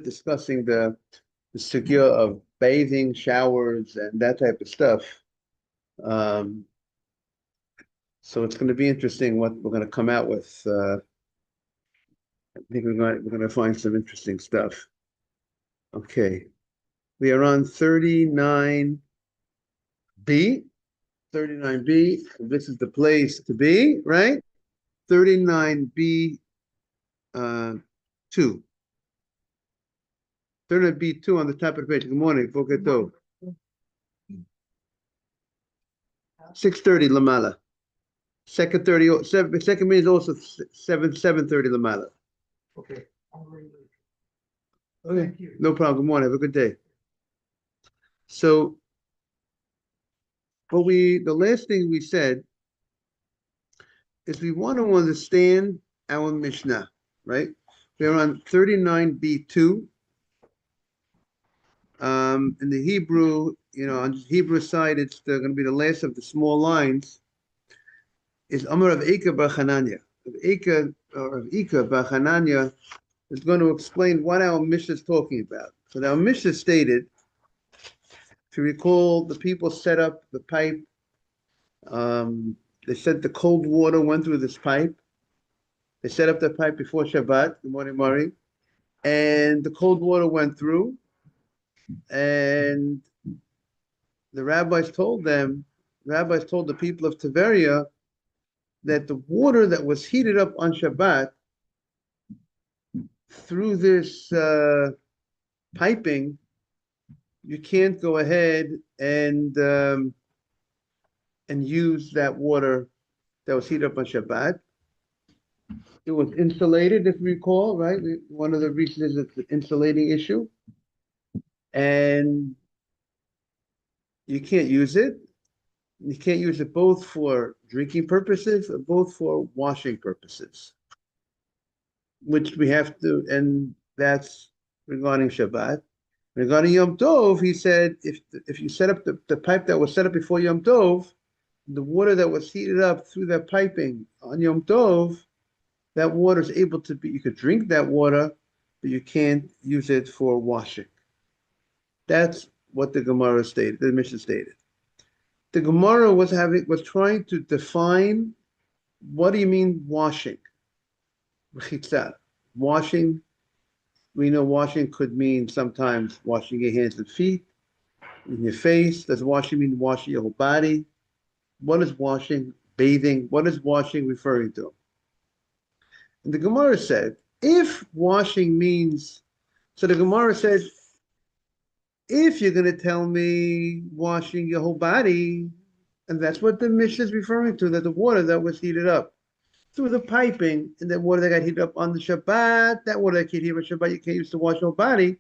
discussing the sugya of bathing, showers, and that type of stuff. Um, so it's going to be interesting what we're going to come out with. I think we're going to find some interesting stuff. Okay, we are on 39B. 39B. This is the place to be, right? 39B 2. 39B2 on the top of the page. Good morning. Boker Tov. 6:30 Lamala. Second 30. Second means also 7:30 Lamala. Okay. Okay. No problem. Good morning. Have a good day. So, the last thing we said is we want to understand our Mishnah, right? We're on 39B2. In the Hebrew, on the Hebrew side, it's going to be the last of the small lines. Is Amar of Ika bar Chananya. Of Ika bar Chananya is going to explain what our Mishnah is talking about. So our Mishnah stated, if you recall, the people set up the pipe. They said the cold water went through this pipe. They set up the pipe before Shabbat. Good morning, Mari. And the cold water went through. And the rabbis told the people of Tiberia that the water that was heated up on Shabbat through this piping, you can't go ahead and use that water that was heated up on Shabbat. It was insulated, if you recall, right? One of the reasons is the insulating issue. And you can't use it. You can't use it both for drinking purposes or both for washing purposes, which we have to, and that's regarding Shabbat. Regarding Yom Tov, he said, if you set up the pipe that was set up before Yom Tov, the water that was heated up through that piping on Yom Tov, that water is able to be, you could drink that water, but you can't use it for washing. That's what the Gemara stated, the Mishnah stated. The Gemara was trying to define, what do you mean washing? Washing, we know washing could mean sometimes washing your hands and feet, in your face. Does washing mean washing your whole body? What is washing? Bathing? What is washing referring to? And the Gemara said, if washing means, so the Gemara says, if you're going to tell me washing your whole body, and that's what the Mishnah is referring to, that the water that was heated up through the piping, and that water that got heated up on the Shabbat, that water that can't heat up on Shabbat, you can't use to wash your whole body.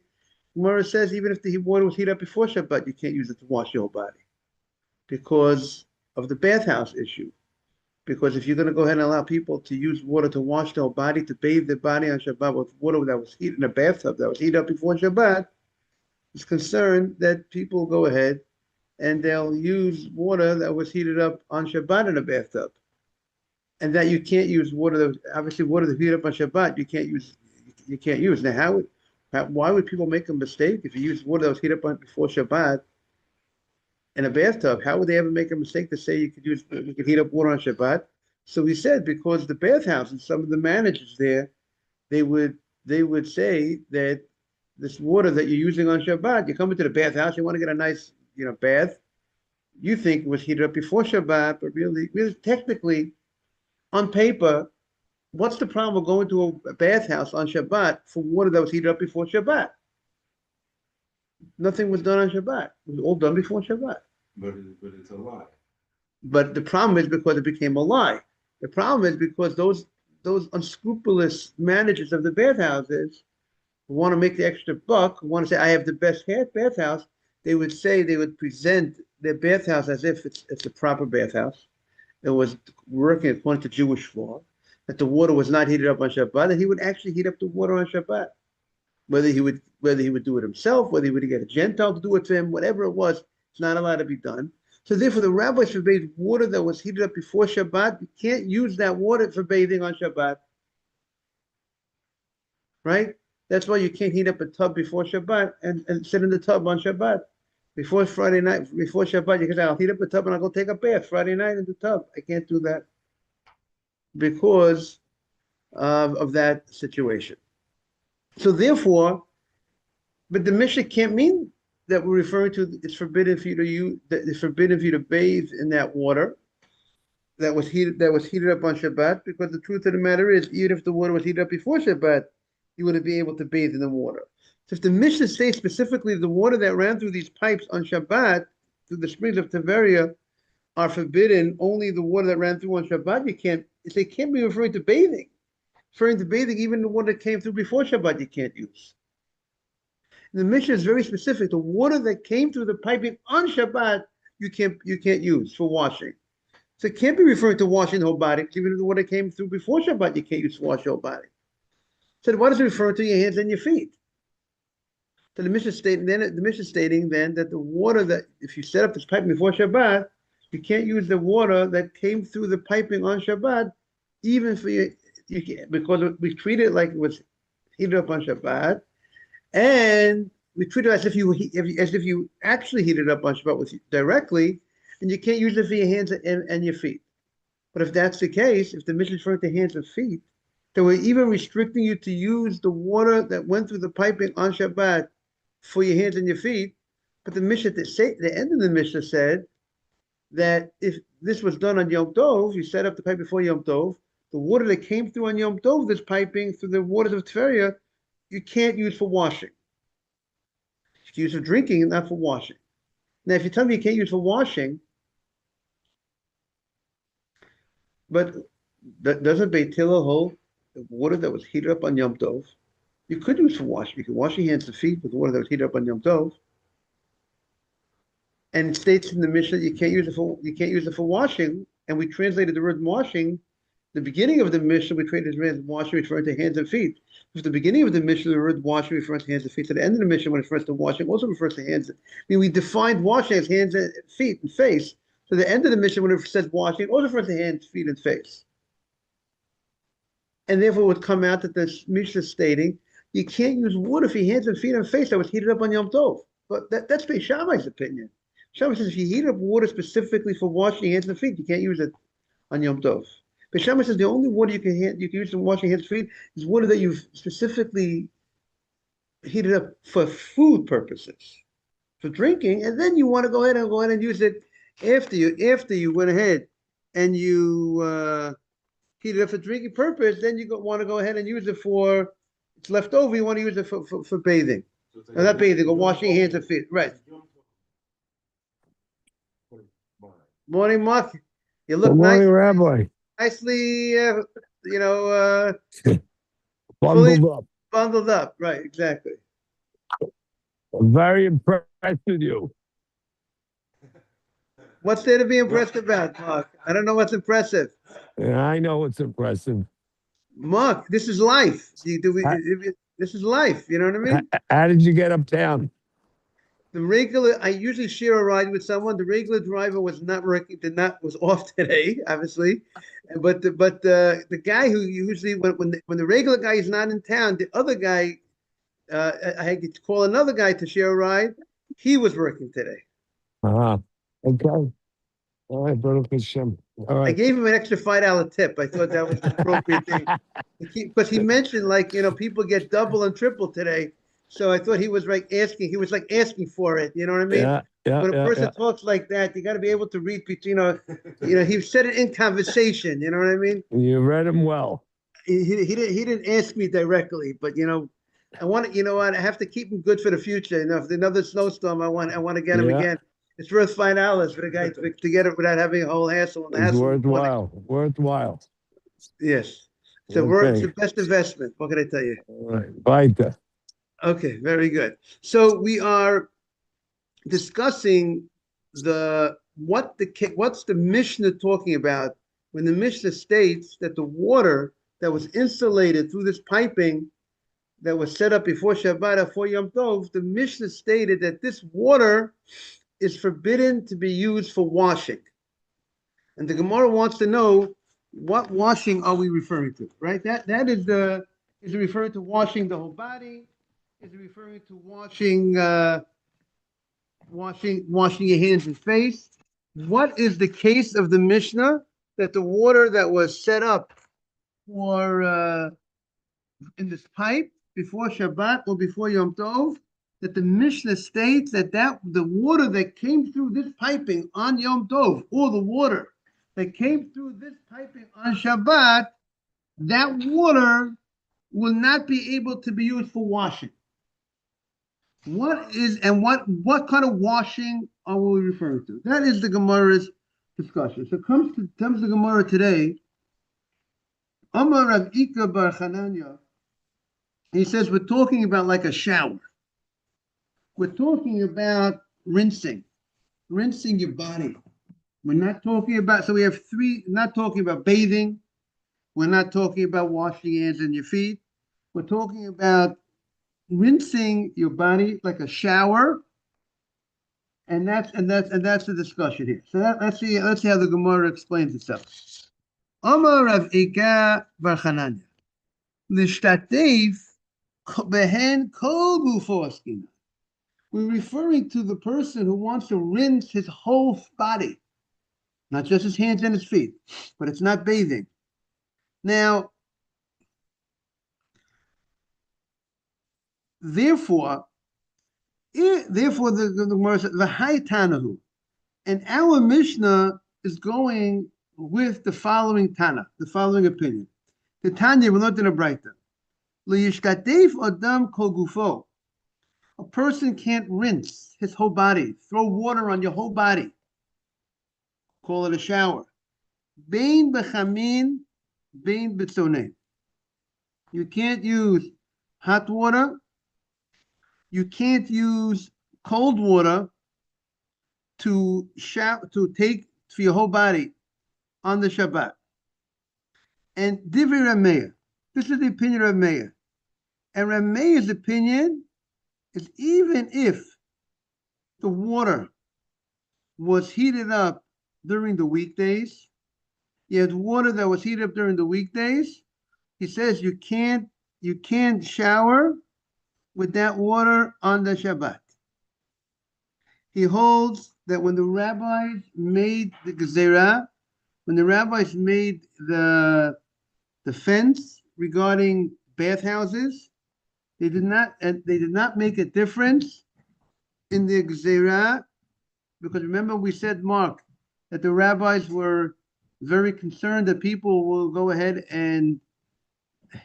Gemara says even if the water was heated up before Shabbat, you can't use it to wash your whole body because of the bathhouse issue. Because if you're going to go ahead and allow people to use water to wash their whole body, to bathe their body on Shabbat with water that was heated in a bathtub that was heated up before Shabbat, it's concerned that people go ahead and they'll use water that was heated up on Shabbat in a bathtub. And that you can't use water that, obviously water that's heated up on Shabbat, you can't use. Now, why would people make a mistake if you use water that was heated up before Shabbat in a bathtub? How would they ever make a mistake to say you could heat up water on Shabbat? So we said because the bathhouse and some of the managers there, they would say that this water that you're using on Shabbat, you come into the bathhouse, you want to get a nice bath, you think it was heated up before Shabbat, but really technically, on paper, what's the problem with going to a bathhouse on Shabbat for water that was heated up before Shabbat? Nothing was done on Shabbat. It was all done before Shabbat. But it's a lie. But the problem is because it became a lie. The problem is because those unscrupulous managers of the bathhouses who want to make the extra buck, who want to say, I have the best bathhouse, they would present their bathhouse as if it's a proper bathhouse. It was working according to Jewish law, that the water was not heated up on Shabbat, and he would actually heat up the water on Shabbat. Whether he would do it himself, whether he would get a Gentile to do it for him, whatever it was, it's not allowed to be done. So therefore, the rabbis forbade water that was heated up before Shabbat. You can't use that water for bathing on Shabbat. Right? That's why you can't heat up a tub before Shabbat and sit in the tub on Shabbat. Before Friday night, before Shabbat, you can say, I'll heat up a tub and I'll go take a bath Friday night in the tub. I can't do that because of that situation. So therefore, but the Mishnah can't mean that we're referring to it's forbidden for you to use, that it's forbidden for you to bathe in that water that was heated up on Shabbat, because the truth of the matter is, even if the water was heated up before Shabbat, you wouldn't be able to bathe in the water. So if the Mishnah says specifically the water that ran through these pipes on Shabbat, through the springs of Tiberia, are forbidden, only the water that ran through on Shabbat, they can't be referring to bathing. Referring to bathing, even the water that came through before Shabbat, you can't use. And the Mishnah is very specific. The water that came through the piping on Shabbat, you can't use for washing. So it can't be referring to washing the whole body, because even if the water came through before Shabbat, you can't use to wash your whole body. So what is it referring to? Your hands and your feet. So the Mishnah stating then that the water that, if you set up this piping before Shabbat, you can't use the water that came through the piping on Shabbat, even for because we treat it like it was heated up on Shabbat, and we treat it as if you actually heated up on Shabbat directly, and you can't use it for your hands and your feet. But if that's the case, if the Mishnah is referring to hands and feet, then we're even restricting you to use the water that went through the piping on Shabbat for your hands and your feet. But the Mishnah, the end of the Mishnah said that if this was done on Yom Tov, you set up the pipe before Yom Tov, the water that came through on Yom Tov, this piping through the waters of Tveria, you can't use for washing. You can use for drinking and not for washing. Now, if you tell me you can't use for washing, but doesn't Beit Hillel hold the water that was heated up on Yom Tov, you could use for washing. You can wash your hands and feet with the water that was heated up on Yom Tov. And it states in the Mishnah you can't use it for washing. And we translated the word washing. The beginning of the Mishnah, we translated the word washing referring to hands and feet. At the beginning of the Mishnah, the word washing refers to hands and feet. At the end of the Mishnah, when it refers to washing, also refers to hands. I mean, we defined washing as hands and feet and face. So the end of the Mishnah, when it says washing, it also refers to hands, feet, and face. And therefore, it would come out that the Mishnah is stating you can't use water for your hands and feet and face that was heated up on Yom Tov. But that's Beis Shammai's opinion. Shammai says if you heat up water specifically for washing your hands and feet, you can't use it on Yom Tov. But Shammai says the only water you can use for washing hands and feet is water that you've specifically heated up for food purposes, for drinking, and then you want to go ahead and use it after you went ahead and you heated up for drinking purpose. Then you want to go ahead and use it for it's left over. You want to use it for bathing, no, not bathing, or washing hands and feet. Right. Morning, Mark. You look Good nice. morning, Rabbi. Nicely, bundled up. Right, exactly. I'm very impressed with you. What's there to be impressed about, Mark? I don't know what's impressive. Yeah, I know it's impressive. Mark, this is life. This is life. You know what I mean? How did you get uptown? I usually share a ride with someone. The regular driver was not working, was off today, obviously. But the guy who usually when the regular guy is not in town, the other guy, I had to call another guy to share a ride. He was working today. Okay. All right, Baruch Hashem. All right. I gave him an extra $5 tip. I thought that was the appropriate thing. Because he mentioned people get double and triple today. So I thought he was asking. He was asking for it. You know what I mean? Yeah. When a person talks like that, you got to be able to read between. He said it in conversation. You know what I mean? You read him well. He didn't ask me directly, but I want to. I have to keep him good for the future. If there's another snowstorm, I want to get him again. It's worth $5 for the guy to get it without having a whole hassle. It's worthwhile. Worthwhile. Yes. It's the best investment. What can I tell you? All right. Weiter. Okay, very good. So we are discussing what's the Mishnah talking about when the Mishnah states that the water that was insulated through this piping that was set up before Shabbat or for Yom Tov, the Mishnah stated that this water is forbidden to be used for washing. And the Gemara wants to know what washing are we referring to, right? That is the Is it referring to washing the whole body? Is it referring to washing your hands and face? What is the case of the Mishnah that the water that was set up for in this pipe before Shabbat or before Yom Tov, that the Mishnah states that the water that came through this piping on Yom Tov, or the water that came through this piping on Shabbat, that water will not be able to be used for washing. What kind of washing are we referring to? That is the Gemara's discussion. So comes the Gemara today. Amar Rav Ika bar Chananya. He says we're talking about like a shower. We're talking about rinsing your body. We're not talking about, so we have three, not talking about bathing. We're not talking about washing your hands and your feet. We're talking about rinsing your body like a shower. And that's the discussion here. So let's see how the Gemara explains itself. Amar Rav Ika bar Chananya. L'shtatev behen kol gufo askina. We're referring to the person who wants to rinse his whole body, not just his hands and his feet, but it's not bathing. Now, therefore, the Gemara says, "V'hai tanahu," and our Mishnah is going with the following Tana, the following opinion. The Tanya will not in a Braita. L'yishkatev adam kol gufo. A person can't rinse his whole body, throw water on your whole body. Call it a shower. Bein b'chamin, bein b'tzoneh. You can't use hot water. You can't use cold water to take for your whole body on the Shabbat. And Divrei Rameya. This is the opinion of Rameya. And Rameya's opinion is even if the water was heated up during the weekdays, you had water that was heated up during the weekdays, he says you can't shower with that water on the Shabbat. He holds that when the rabbis made the gezerah, when the rabbis made the fence regarding bathhouses, they did not make a difference in the gezerah, because remember we said, Mark, that the rabbis were very concerned that people will go ahead and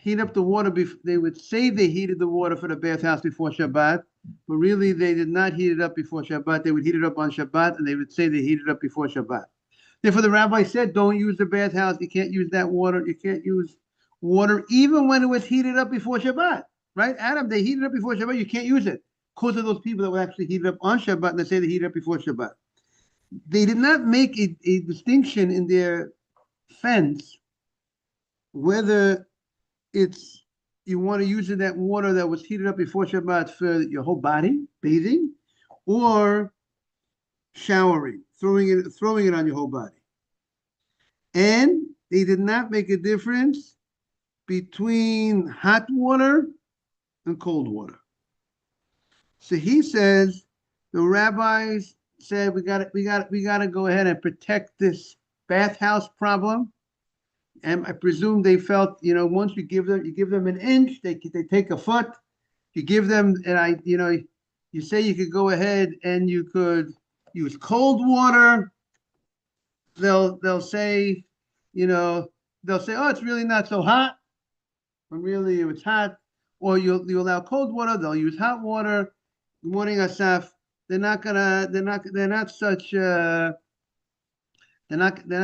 heat up the water. They would say they heated the water for the bathhouse before Shabbat, but really they did not heat it up before Shabbat. They would heat it up on Shabbat, and they would say they heated it up before Shabbat. Therefore, the rabbi said, don't use the bathhouse. You can't use that water. You can't use water even when it was heated up before Shabbat. Right, Adam? They heated up before Shabbat. You can't use it because of those people that would actually heat it up on Shabbat, and they say they heated up before Shabbat. They did not make a distinction in their fence whether it's you want to use that water that was heated up before Shabbat for your whole body, bathing, or showering, throwing it on your whole body. And they did not make a difference between hot water and cold water. So he says the rabbis said we got to go ahead and protect this bathhouse problem. And I presume they felt, once you give them an inch, they take a foot. You give them, you say you could go ahead and you could use cold water. They'll say, oh, it's really not so hot. When really it's hot. Or you allow cold water, they'll use hot water. Good morning, Asaf. They're not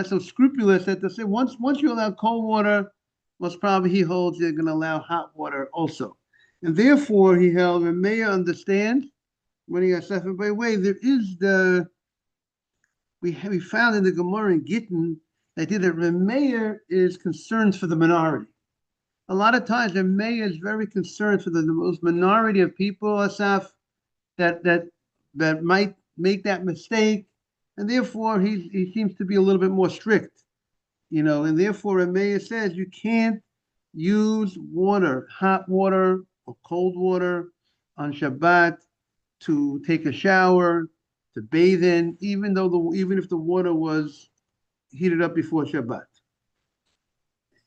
so scrupulous that they say once you allow cold water, most probably he holds they're going to allow hot water also. And therefore he held, and Meir understands, when he got stuff. And by the way, there is we found in the Gemara in Gittin that Meir is concerned for the minority. A lot of times Meir is very concerned for the most minority of people, Asaf, that might make that mistake. And therefore, he seems to be a little bit more strict, and therefore, Rameya says you can't use water, hot water or cold water on Shabbat to take a shower, to bathe in, even if the water was heated up before Shabbat.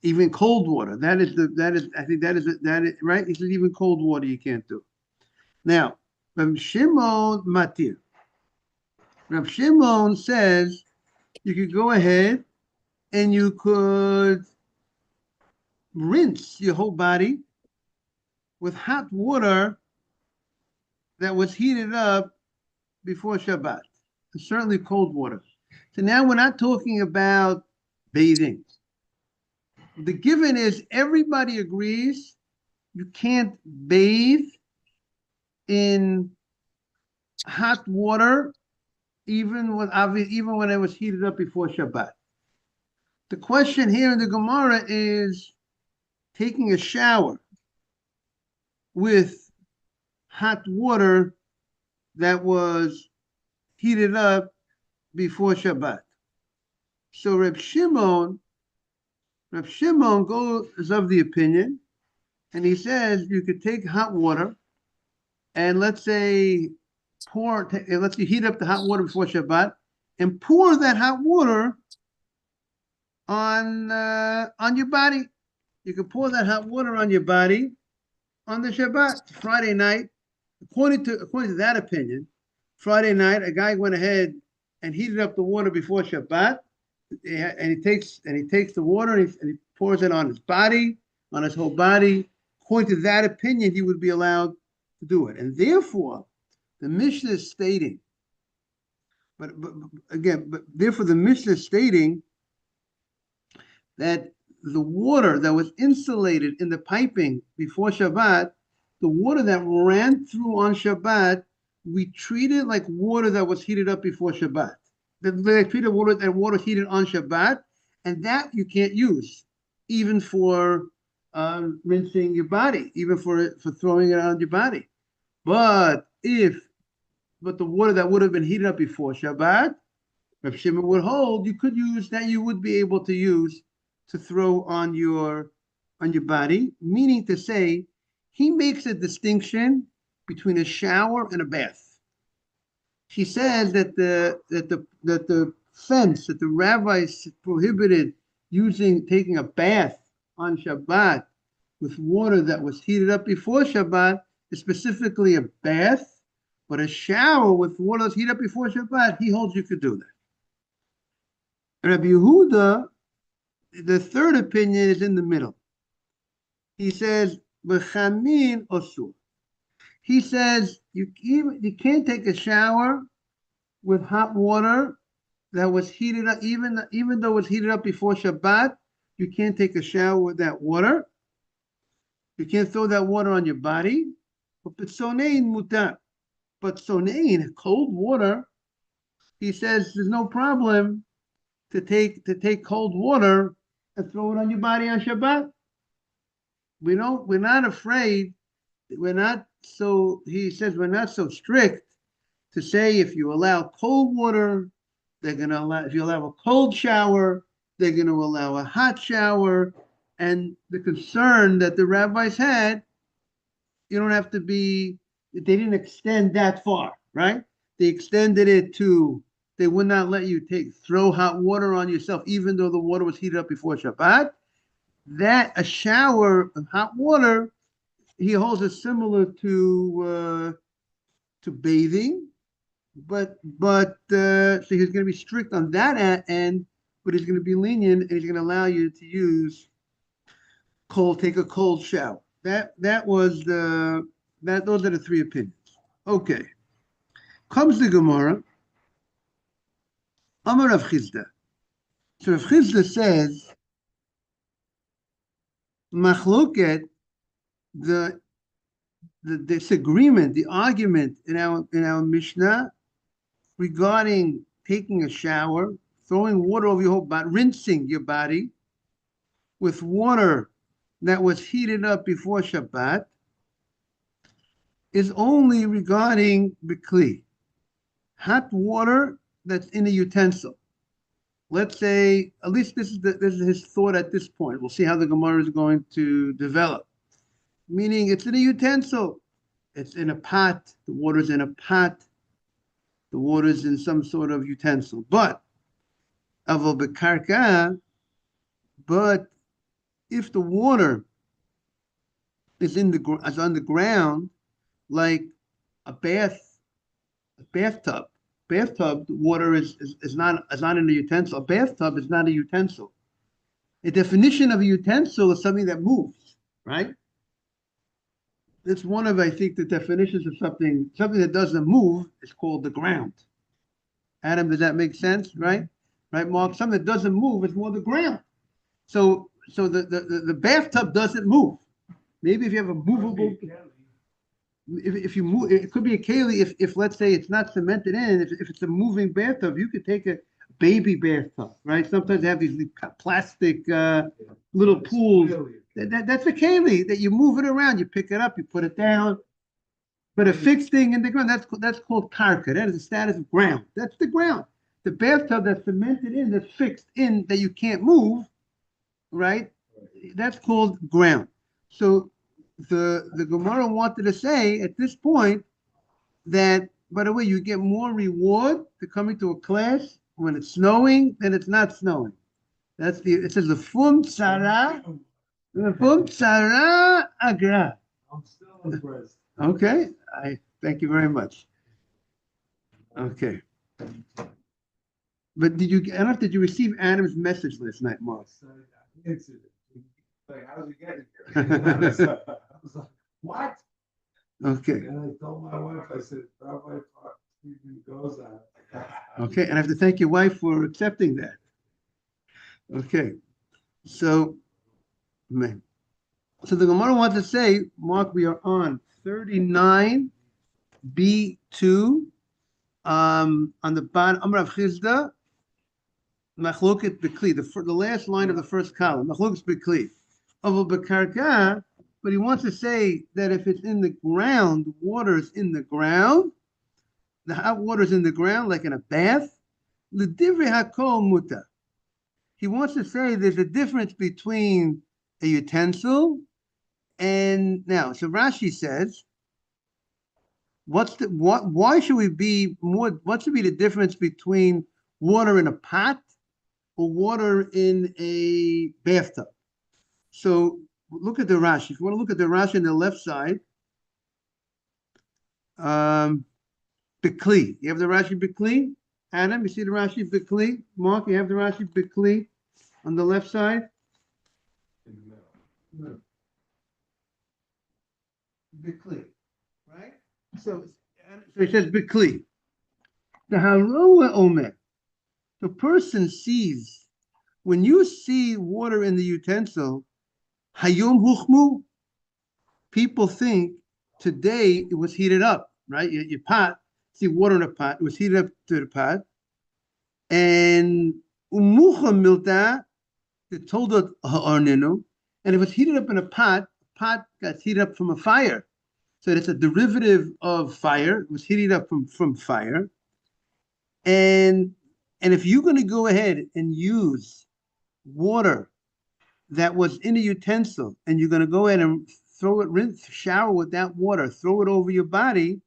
Even cold water. I think that is right. He says even cold water you can't do. Now, Rav Shimon Matir. Rav Shimon says you could go ahead and you could rinse your whole body with hot water that was heated up before Shabbat, and certainly cold water. So now we're not talking about bathing. The given is everybody agrees you can't bathe in hot water even when it was heated up before Shabbat. The question here in the Gemara is taking a shower with hot water that was heated up before Shabbat. So Reb Shimon goes of the opinion, and he says you could take hot water and let's say heat up the hot water before Shabbat and pour that hot water on your body. You can pour that hot water on your body on the Shabbat, Friday night. According to that opinion, Friday night, a guy went ahead and heated up the water before Shabbat, and he takes the water and he pours it on his body, on his whole body. According to that opinion, he would be allowed to do it, and therefore, the Mishnah is stating. But therefore, the Mishnah is stating that the water that was insulated in the piping before Shabbat, the water that ran through on Shabbat, we treat it like water that was heated up before Shabbat. They treated water heated on Shabbat, and that you can't use, even for rinsing your body, even for throwing it on your body. But the water that would have been heated up before Shabbat, Reb Shimon would hold you could use that. You would be able to use to throw on your body, meaning to say he makes a distinction between a shower and a bath. He says that the fence that the rabbis prohibited taking a bath on Shabbat with water that was heated up before Shabbat is specifically a bath, but a shower with water that's heated up before Shabbat, he holds you could do that. Rabbi Yehuda, the third opinion, is in the middle. He says, "B'chamin osur." He says you can't take a shower with hot water that was heated up, even though it was heated up before Shabbat. You can't take a shower with that water. You can't throw that water on your body. But sonein mutar. But sonein, cold water, he says there's no problem to take cold water and throw it on your body on Shabbat. We're not afraid. He says we're not so strict to say if you allow cold water, if you allow a cold shower, they're going to allow a hot shower. And the concern that the rabbis had, they didn't extend that far, right? They extended it to, they would not let you throw hot water on yourself, even though the water was heated up before Shabbat. That a shower of hot water, he holds it similar to bathing, but so he's going to be strict on that end, but he's going to be lenient and he's going to allow you to take a cold shower. Those are the three opinions. Okay, comes the Gemara. Amar Rav Chizda. So Rav Chizda says, Machloket, the disagreement, the argument in our Mishnah regarding taking a shower, throwing water over your whole body, rinsing your body with water that was heated up before Shabbat, is only regarding Bikli, hot water that's in a utensil. let's say, at least this is his thought at this point. We'll see how the Gemara is going to develop. Meaning it's in a utensil. It's in a pot. The water's in a pot. The water's in some sort of utensil. But aval bekarka, but if the water is on the ground, like a bathtub. Bathtub water is not in a utensil. A bathtub is not a utensil. The definition of a utensil is something that moves, right? It's one of, I think, the definitions of something that doesn't move is called the ground. Adam, does that make sense? Right? Right, Mark? Something that doesn't move is more the ground. So the bathtub doesn't move. Maybe if you have a movable, if you move, it could be a keli. If let's say it's not cemented in, if it's a moving bathtub, you could take a baby bathtub, right? Sometimes they have these plastic little pools. That's a keli that you move it around. You pick it up, you put it down. But a fixed thing in the ground, that's called karka. That is the status of ground. That's the ground. The bathtub that's cemented in, that's fixed in, that you can't move, right? That's called ground. So the Gemara wanted to say at this point that, by the way, you get more reward to coming to a class when it's snowing than it's not snowing. It says the fum tzara agra. I'm still impressed. Okay, I thank you very much. Okay. But I don't know, did you receive Adam's message last night, Mark? Like, how's he getting here? I was like, what? Okay. And I told my wife, I said, Rabbi Stephen goes out. Okay, and I have to thank your wife for accepting that. Okay. So the Gemara wants to say, Mark, we are on 39 B2 on the bottom, Amar Rav Chizda, Machloket Bekli, the last line of the first column, Machloket Bekli. Of Bekarka, but he wants to say that if it's in the ground, the water is in the ground, the hot water is in the ground, like in a bath, L'divrei hakol muta. He wants to say there's a difference between a utensil and now. So Rashi says, why should we be more? What should be the difference between water in a pot or water in a bathtub? So look at the Rashi. If you want to look at the Rashi on the left side, Bikli. You have the Rashi Bikli? Adam, you see the Rashi Bikli? Mark, you have the Rashi Bikli on the left side? In the middle. Bikli, right? So it says Bikli. The Haroa Omer. The person sees, when you see water in the utensil, Hayom Huchmu, people think today it was heated up, right? Your pot, see water in a pot, it was heated up to the pot. And Umucha Milta, they told it Ha'arninu, and it was heated up in a pot got heated up from a fire. So it's a derivative of fire. It was heated up from fire. And if you're going to go ahead and use water that was in a utensil, and you're going to go ahead and shower with that water, throw it over your body,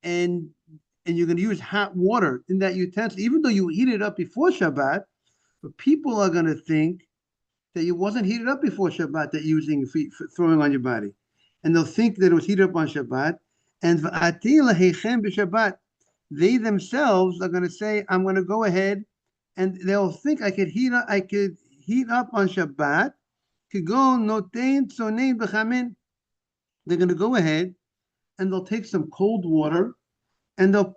and you're going to use hot water in that utensil, even though you heated it up before Shabbat, but people are going to think that it wasn't heated up before Shabbat that you're using for throwing on your body. And they'll think that it was heated up on Shabbat. And b'Shabbat, they themselves are going to say, I'm going to go ahead, and they'll think I could heat up on Shabbat. They're going to go ahead and they'll take some cold water and they'll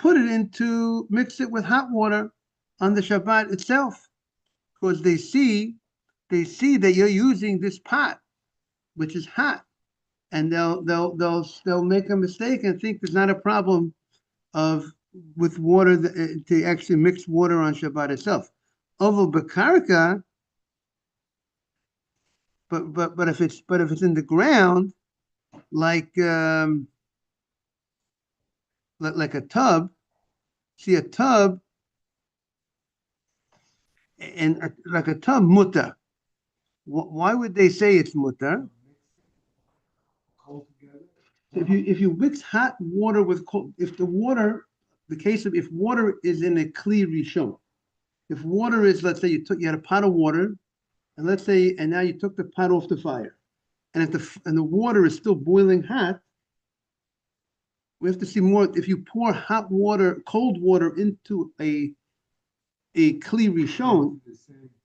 mix it with hot water on the Shabbat itself, because they see that you're using this pot, which is hot, and they'll make a mistake and think there's not a problem with water to actually mix water on Shabbat itself. Over Bakarka, but if it's in the ground, like a tub, see a tub And like a tub mutter. Why would they say it's mutter? Cold together. If you mix hot water with cold, if the water, the case of if water is in a kli rishon, if water is, let's say you had a pot of water, and let's say, and now you took the pot off the fire, and if the water is still boiling hot, we have to see more. If you pour hot water, cold water into a kli rishon,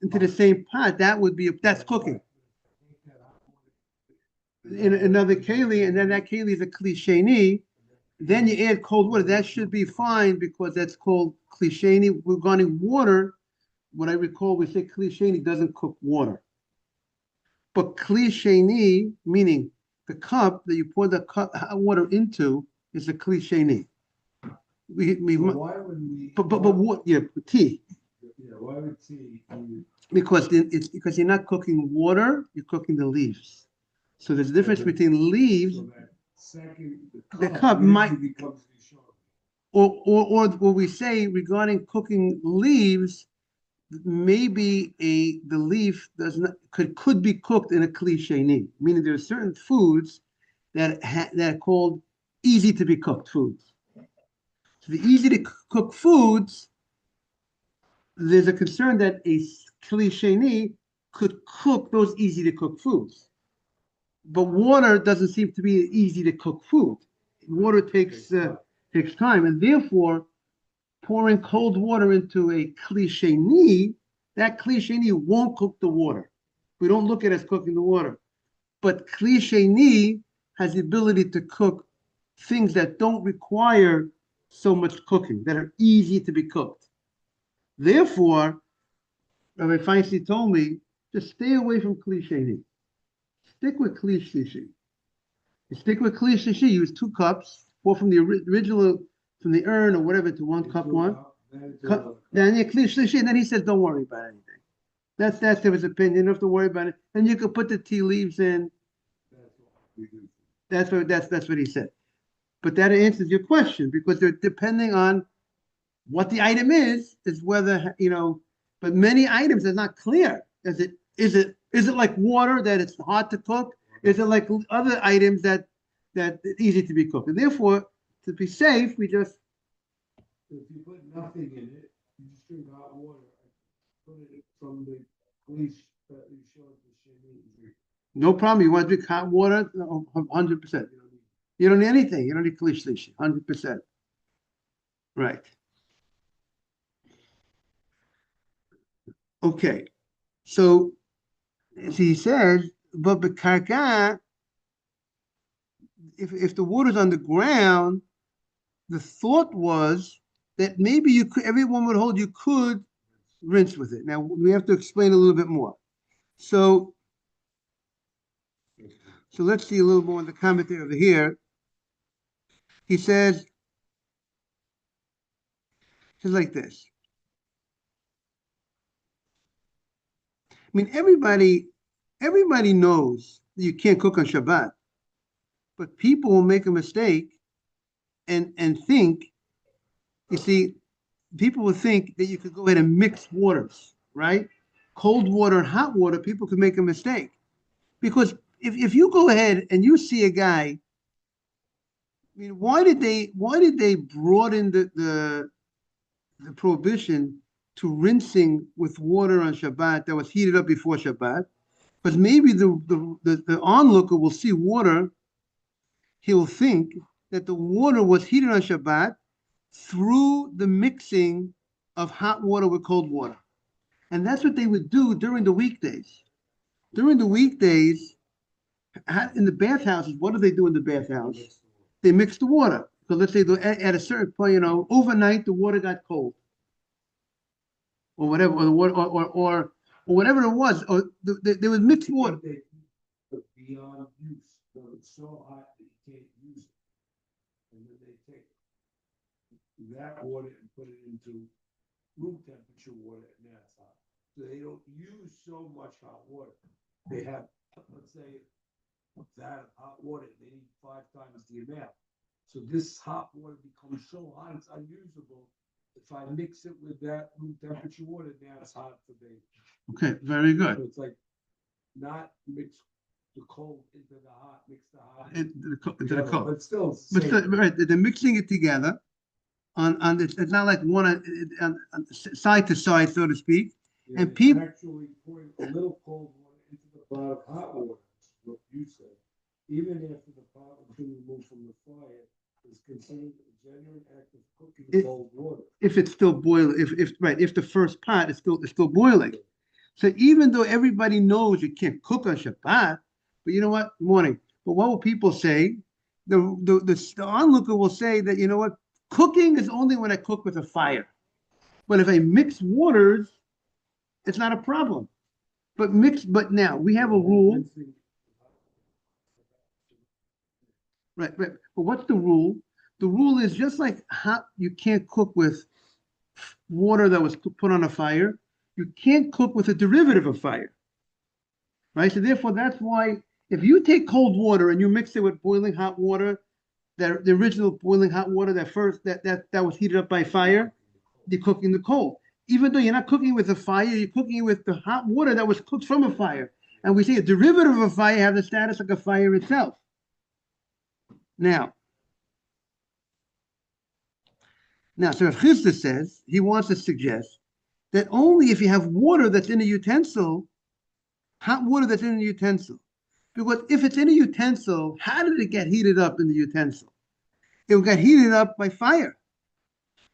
into the same pot, that would be that's cooking. In another keli, and then that keli is a kli sheni. Then you add cold water. That should be fine because that's called kli sheni. Regarding water, what I recall, we say kli sheni doesn't cook water. But kli sheni, meaning the cup that you pour the hot water into, is a kli sheni. So why would we? But what? Yeah, tea. Yeah, why would tea? Because because you're not cooking water, you're cooking the leaves. So there's a difference between leaves. So that second, The cup might, becomes Rishon. or what we say regarding cooking leaves, maybe the leaf does not could be cooked in a kli sheni, meaning there are certain foods that that are called easy to be cooked foods. So the easy to cook foods, there's a concern that a kli sheni could cook those easy to cook foods. But water doesn't seem to be easy to cook food. Water takes time, and therefore pouring cold water into a kli sheni, that kli sheni won't cook the water. We don't look at it as cooking the water. But kli sheni has the ability to cook things that don't require so much cooking, that are easy to be cooked. Therefore, Rabbi Feinstein told me, just stay away from kli sheni. Stick with kli sheni. You stick with kli sheni, use 2 cups, pour from the original, from the urn or whatever to 1 cup one. Then you kli sheni, and then he says, don't worry about anything. That's his opinion. You don't have to worry about it. And you could put the tea leaves in. That's what he said. But that answers your question because they're depending on what the item is whether but many items are not clear. Is it like water that it's hard to cook? Is it like other items that easy to be cooked? And therefore, to be safe, we just If you put nothing in it, you just drink hot water, put it from the bleach that you showed the sheni and drink. no problem. You want to drink hot water? 100%. You don't need anything. You don't need kli shlishi. 100%. Right. Okay. So as he says, but bekarka, if the water's on the ground, the thought was that maybe you could, everyone would hold you could rinse with it. Now we have to explain a little bit more. So let's see a little more in the commentary over here. He says like this. I mean, everybody knows that you can't cook on Shabbat, but people will make a mistake and think, you see, people would think that you could go ahead and mix waters, right? Cold water and hot water, people could make a mistake. Because if you go ahead and you see a guy, I mean, why did they broaden the prohibition to rinsing with water on Shabbat that was heated up before Shabbat? Because maybe the onlooker will see water, he'll think that the water was heated on Shabbat through the mixing of hot water with cold water. And that's what they would do during the weekdays. During the weekdays, in the bathhouses, what do they do in the bathhouse? They mix the water. So let's say at a certain point, overnight the water got cold, or whatever, or the water, or whatever it was, or they would mix water. Beyond use, so it's so hot that you can't use it. And then they take that water and put it into room temperature water, and that's hot. So they don't use so much hot water. They have, let's say, that hot water, they need 5 times the amount. So this hot water becomes so hot, it's unusable, if I mix it with that room temperature water, now it's hot for bathing. Okay, very So good. it's like not mix the cold into the hot, mix the hot. Into the together, cold. But still, it's the But same. still, right, they're mixing it together on this, it's not like one on side to side, so to speak. Yeah, and it's peop- actually pouring a little cold water into the pot of hot water, what you said. Even after the pot has been removed from the fire, is considered a genuine act of cooking It- cold water. If it's still boiling, if the first pot is still boiling. So even though everybody knows you can't cook on Shabbat, but you know what? Morning. But what will people say? The onlooker will say that, you know what? Cooking is only when I cook with a fire. But if I mix waters, it's not a problem. But now we have a rule, right? But what's the rule? The rule is just like hot, you can't cook with water that was put on a fire. You can't cook with a derivative of fire, right? So therefore, that's why if you take cold water and you mix it with boiling hot water, the original boiling hot water that was heated up by fire, you're cooking the cold. Even though you're not cooking with a fire, you're cooking with the hot water that was cooked from a fire. And we say a derivative of a fire has the status like a fire itself. Now, so if Chisda says, he wants to suggest that only if you have water that's in a utensil, hot water that's in a utensil. Because if it's in a utensil, how did it get heated up in the utensil? It got heated up by fire.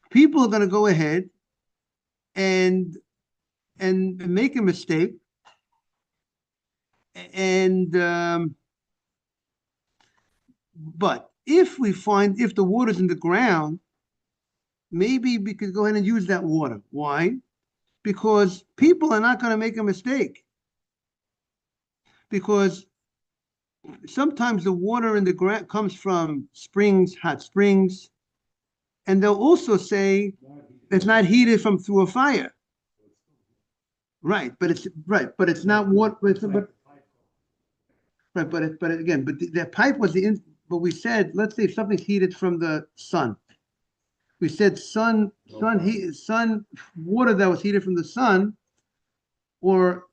People are going to go ahead and make a mistake, and but if the water's in the ground, maybe we could go ahead and use that water. Why? Because people are not going to make a mistake. Because sometimes the water in the ground comes from springs, hot springs, and they'll also say it's not heated from through a fire. Right, but it's not what, the pipe was but we said, let's say if something's heated from the sun. We said sun water that was heated from the sun, or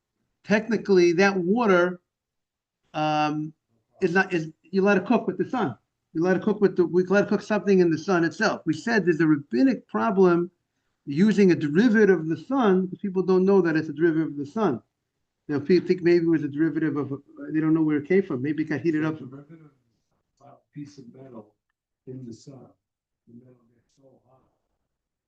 technically that water is you let it cook with the sun. We let it cook something in the sun itself. We said there's a rabbinic problem using a derivative of the sun because people don't know that it's a derivative of the sun. People think maybe it was a derivative of, they don't know where it came from. Maybe it got heated up. A piece of metal in the sun. The metal gets so hot.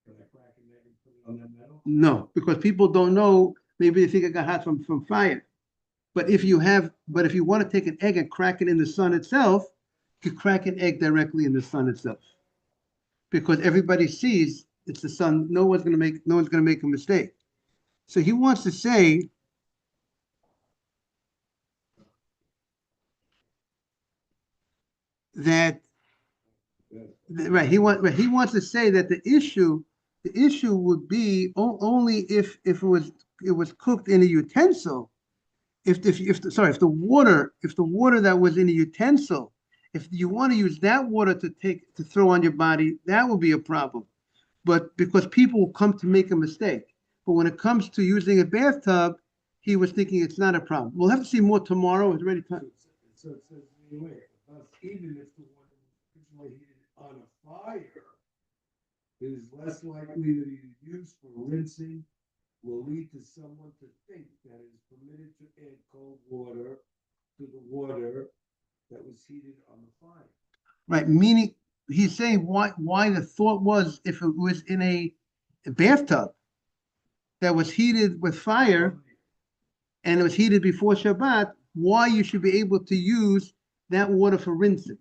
Can I crack an egg and put it on that metal? No, because people don't know. Maybe they think it got hot from fire. But if you want to take an egg and crack it in the sun itself, you could crack an egg directly in the sun itself. Because everybody sees it's the sun. No one's gonna make a mistake. So he wants to say that right. He wants to say that the issue would be only if it was cooked in a utensil. If the water that was in a utensil, if you want to use that water to throw on your body, that would be a problem. But because people will come to make a mistake. But when it comes to using a bathtub, he was thinking it's not a problem. We'll have to see more tomorrow. It's already time. So it says anyway, even if the water was originally heated on a fire, it is less likely that it is used for rinsing will lead to someone to think that it is permitted to add cold water to the water that was heated on the fire. Right, meaning he's saying why the thought was if it was in a bathtub that was heated with fire and it was heated before Shabbat, why you should be able to use that water for rinsing.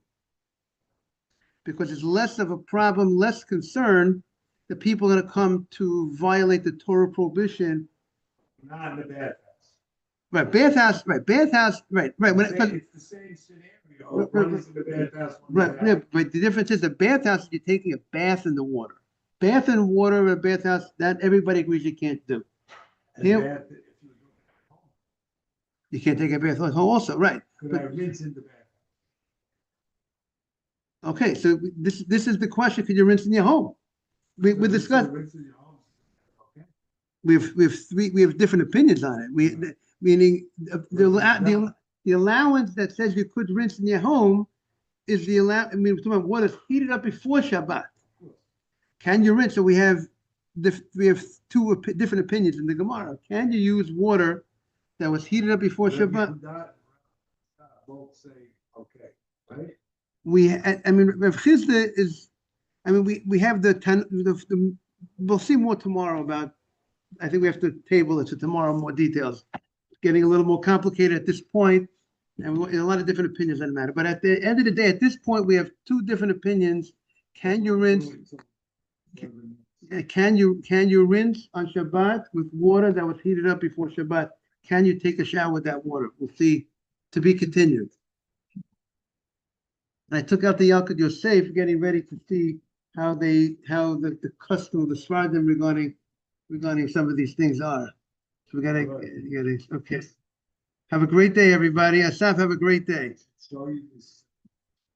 Because it's less of a problem, less concern that people are going to come to violate the Torah prohibition. Not in the bathhouse. Right, bathhouse, right. It's the same scenario. One is in the bathhouse, one is Right, yeah, but the difference is the bathhouse, you're taking a bath in the water. Bath in water in a bathhouse, that everybody agrees you can't do. Here, you can't take a bath at home also, right? Could I rinse in the bathhouse? Okay, so this is the question: could you rinse in your home? we discussed, Rinsing your arms. Okay. we have different opinions on it. Meaning the allowance that says you could rinse in your home is I mean, we're talking about water heated up before Shabbat. Can you rinse? So we have two different opinions in the Gemara. Can you use water that was heated up before Shabbat? Both say, okay, right? I mean, Rav Chizda is, I mean, we have we'll see more tomorrow about, I think we have to table it, so tomorrow more details. It's getting a little more complicated at this point, and a lot of different opinions on the matter. But at the end of the day, at this point, we have two different opinions. Can you rinse? Can you rinse on Shabbat with water that was heated up before Shabbat? Can you take a shower with that water? We'll see. To be continued. And I took out the Yalkut Yosef, getting ready to see how the custom of the Sfardim regarding some of these things are. So we gotta okay. Have a great day, everybody. Asaf, have a great day. Show you this.